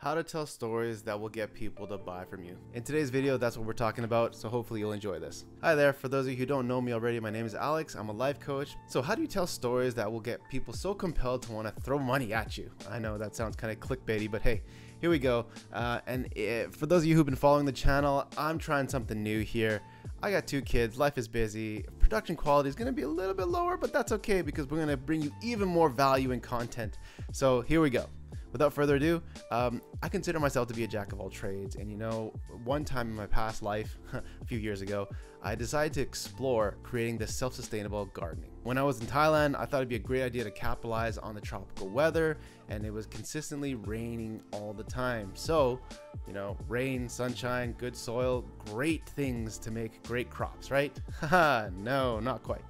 How to tell stories that will get people to buy from you. In today's video, that's what we're talking about, so hopefully you'll enjoy this. Hi there, for those of you who don't know me already, my name is Alex. I'm a life coach. So how do you tell stories that will get people so compelled to want to throw money at you? I know that sounds kind of clickbaity, but hey, here we go. For those of you who've been following the channel, I'm trying something new here. I got 2 kids, life is busy, production quality is going to be a little bit lower, but that's okay because we're going to bring you even more value and content. So here we go. Without further ado, I consider myself to be a jack of all trades, and you know, one time in my past life, a few years ago, I decided to explore creating this self-sustainable gardening. When I was in Thailand, I thought it'd be a great idea to capitalize on the tropical weather, and it was consistently raining all the time. So, you know, rain, sunshine, good soil, great things to make great crops, right? Haha, no, not quite.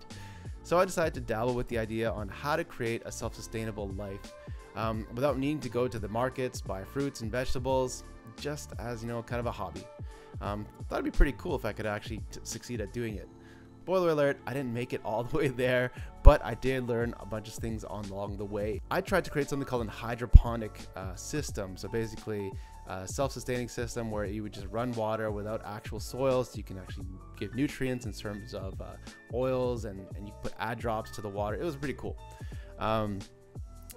So I decided to dabble with the idea on how to create a self-sustainable life without needing to go to the markets, buy fruits and vegetables, just as, you know, kind of a hobby. Thought it'd be pretty cool if I could actually succeed at doing it. Spoiler alert, I didn't make it all the way there, but I did learn a bunch of things along the way. I tried to create something called an hydroponic system. So basically a self-sustaining system where you would just run water without actual soil, so you can actually give nutrients in terms of oils, and you put add drops to the water. It was pretty cool.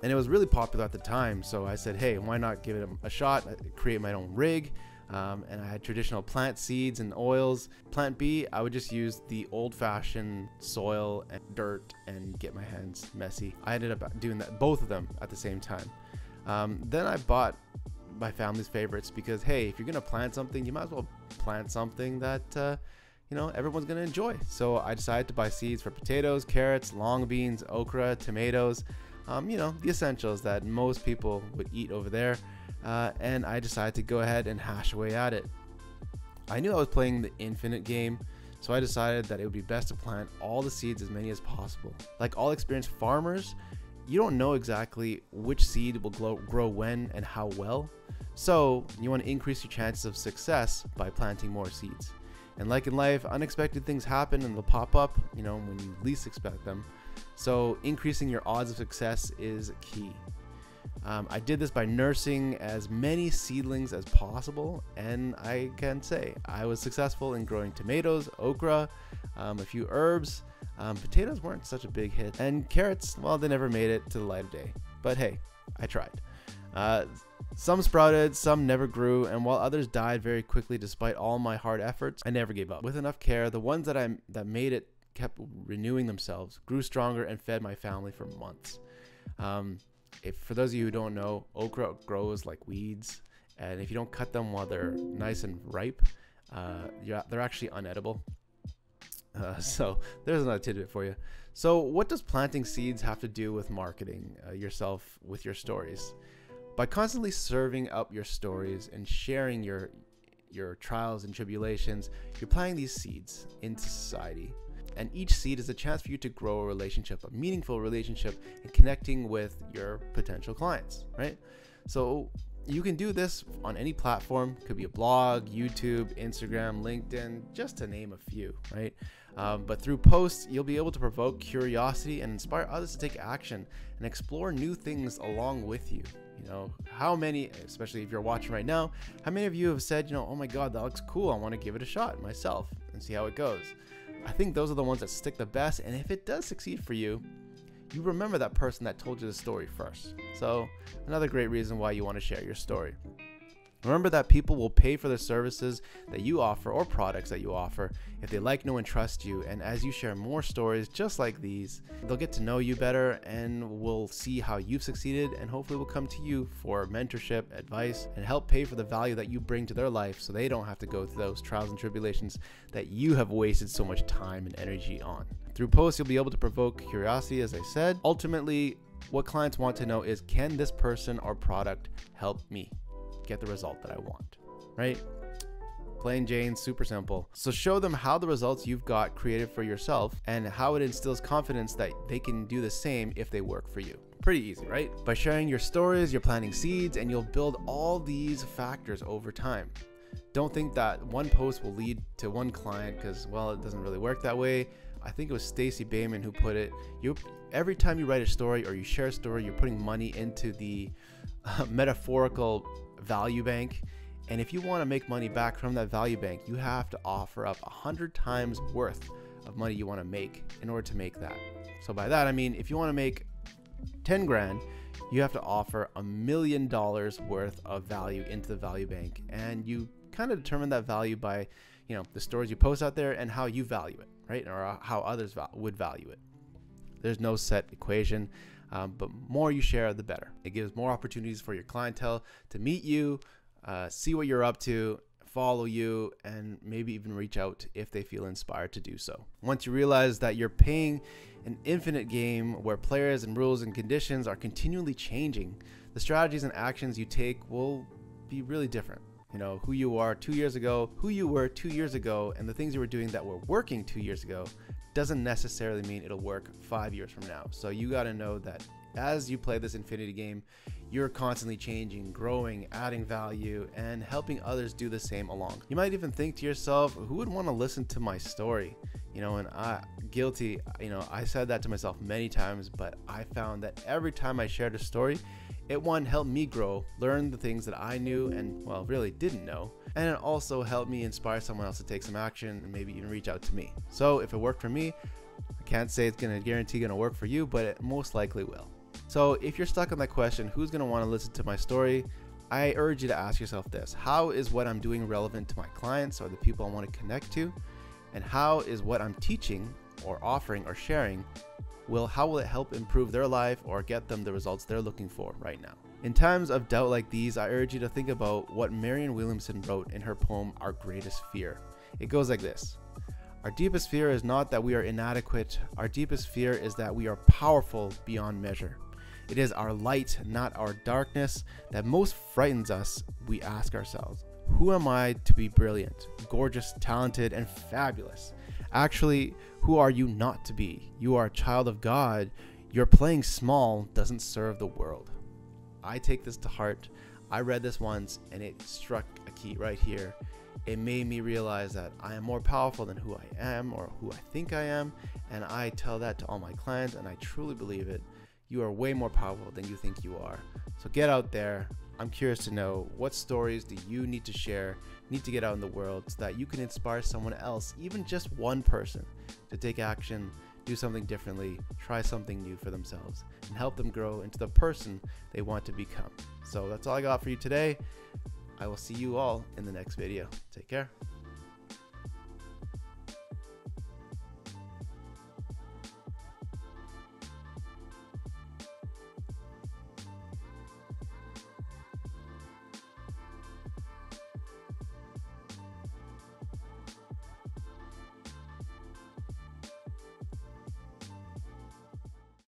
And it was really popular at the time, so I said, hey, why not give it a shot, create my own rig. And I had traditional plant seeds and oils. Plant B, I would just use the old-fashioned soil and dirt and get my hands messy. I ended up doing that, both of them at the same time. Then I bought my family's favorites because, hey, if you're gonna plant something, you might as well plant something that you know, everyone's gonna enjoy. So I decided to buy seeds for potatoes, carrots, long beans, okra, tomatoes. You know, the essentials that most people would eat over there. And I decided to go ahead and hash away at it. I knew I was playing the infinite game, so I decided that it would be best to plant all the seeds, as many as possible. Like all experienced farmers, you don't know exactly which seed will grow when and how well. So you want to increase your chances of success by planting more seeds. And like in life, unexpected things happen and they'll pop up, you know, when you least expect them. So increasing your odds of success is key. I did this by nursing as many seedlings as possible, and I can say I was successful in growing tomatoes, okra, a few herbs. Potatoes weren't such a big hit, and carrots, well, they never made it to the light of day. But hey, I tried. Some sprouted, some never grew, and while others died very quickly despite all my hard efforts, I never gave up. With enough care, the ones that made it kept renewing themselves, grew stronger, and fed my family for months. For those of you who don't know, okra grows like weeds, and if you don't cut them while they're nice and ripe, they're actually unedible. So there's another tidbit for you. So what does planting seeds have to do with marketing yourself with your stories? By constantly serving up your stories and sharing your trials and tribulations, you're planting these seeds into society. And each seed is a chance for you to grow a relationship, a meaningful relationship, and connecting with your potential clients, right? So you can do this on any platform. Could be a blog, YouTube, Instagram, LinkedIn, just to name a few, right? But through posts, you'll be able to provoke curiosity and inspire others to take action and explore new things along with you. You know, how many, especially if you're watching right now, how many of you have said, you know, oh my God, that looks cool, I want to give it a shot myself and see how it goes. I think those are the ones that stick the best, and if it does succeed for you, you remember that person that told you the story first. So another great reason why you want to share your story. Remember that people will pay for the services that you offer or products that you offer if they like, know, and trust you. And as you share more stories just like these, they'll get to know you better and will see how you've succeeded, and hopefully will come to you for mentorship, advice, and help pay for the value that you bring to their life so they don't have to go through those trials and tribulations that you have wasted so much time and energy on. Through posts, you'll be able to provoke curiosity, as I said. Ultimately, what clients want to know is, can this person or product help me get the result that I want, right? Plain Jane, super simple. So show them how the results you've got created for yourself and how it instills confidence that they can do the same if they work for you. Pretty easy, right? By sharing your stories, you're planting seeds, and you'll build all these factors over time. Don't think that one post will lead to one client, because, well, it doesn't really work that way. I think it was Stacey Bayman who put it, every time you write a story or you share a story, you're putting money into the metaphorical value bank. And if you want to make money back from that value bank, you have to offer up 100 times worth of money you want to make in order to make that. So by that, I mean, if you want to make 10 grand, you have to offer $1 million worth of value into the value bank. And you kind of determine that value by, you know, the stories you post out there and how you value it, right? Or how others would value it. There's no set equation, but more you share, the better. It gives more opportunities for your clientele to meet you, see what you're up to, follow you, and maybe even reach out if they feel inspired to do so. Once you realize that you're paying an infinite game where players and rules and conditions are continually changing, the strategies and actions you take will be really different. You know, who you are 2 years ago, who you were 2 years ago, and the things you were doing that were working 2 years ago doesn't necessarily mean it'll work 5 years from now. So you got to know that as you play this infinity game, you're constantly changing, growing, adding value, and helping others do the same along. You might even think to yourself, who would want to listen to my story? You know, and guilty, you know, I said that to myself many times, but I found that every time I shared a story, it helped me grow, learn the things that I knew and, well, really didn't know. And it also helped me inspire someone else to take some action and maybe even reach out to me. So if it worked for me, I can't say it's going to guarantee going to work for you, but it most likely will. So if you're stuck on that question, who's going to want to listen to my story? I urge you to ask yourself this: how is what I'm doing relevant to my clients or the people I want to connect to? And how is what I'm teaching or offering or sharing, how will it help improve their life or get them the results they're looking for right now? In times of doubt like these, I urge you to think about what Marianne Williamson wrote in her poem, Our Greatest Fear. It goes like this: our deepest fear is not that we are inadequate. Our deepest fear is that we are powerful beyond measure. It is our light, not our darkness, that most frightens us. We ask ourselves, who am I to be brilliant, gorgeous, talented, and fabulous? Actually, who are you not to be? You are a child of God. Your playing small doesn't serve the world. I take this to heart. I read this once and it struck a key right here. It made me realize that I am more powerful than who I am or who I think I am. And I tell that to all my clients, and I truly believe it. You are way more powerful than you think you are. So get out there. I'm curious to know, what stories do you need to share, need to get out in the world so that you can inspire someone else, even just one person, to take action, do something differently, try something new for themselves, and help them grow into the person they want to become. So that's all I got for you today. I will see you all in the next video. Take care.